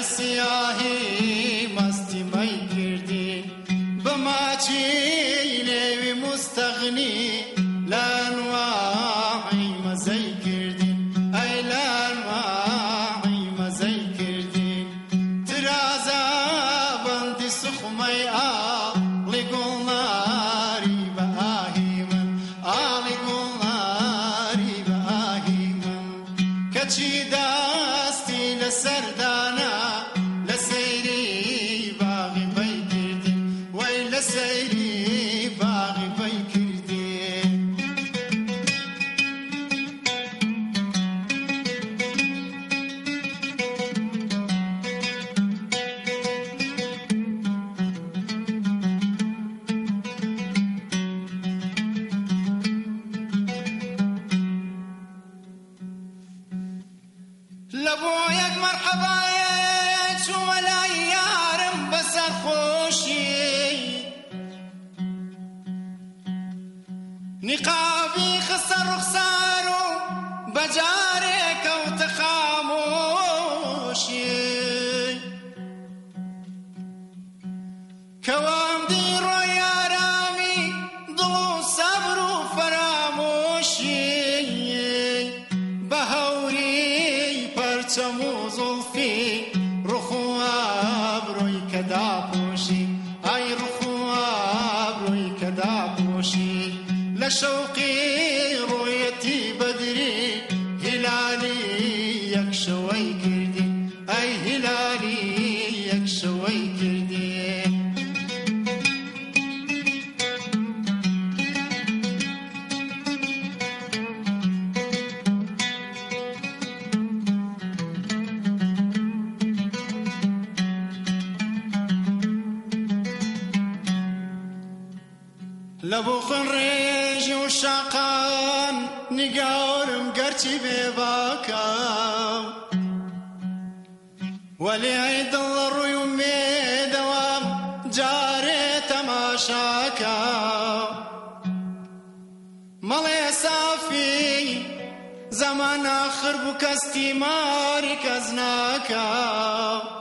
سیاهی مستی می کردی بماچی لیوی مستغنی لانواعی مزی کردی ای لانواعی مزی کردی ترازا بندی سخمی آلی گلناری با آهی من آلی گلناری با آهی من کچی دستی لسردانا لسیری باغی بی کردی وی لسیری باغی بی کردی لبویک مرحبایت ولی یارم بسر خوشی نقابی خسر رخسارو بجاره کوت خاموشی کوام دی رو یارامی دو صبر و فراموشی بهوری پرچم و زلفی رخ و ابروی کدا پوشی ای رخ و ابروی کدا پوشی لشوقی رویتی بدری هلالی یک شوی کردی ای هلالی یک شوی کردی لبوخن ریجی و شاقان نگارم گرچی بیباکم ولی عید الله روی امیدوام جاری تماشاکم ملی صافی زمان آخر بو کستی ماری کزناکم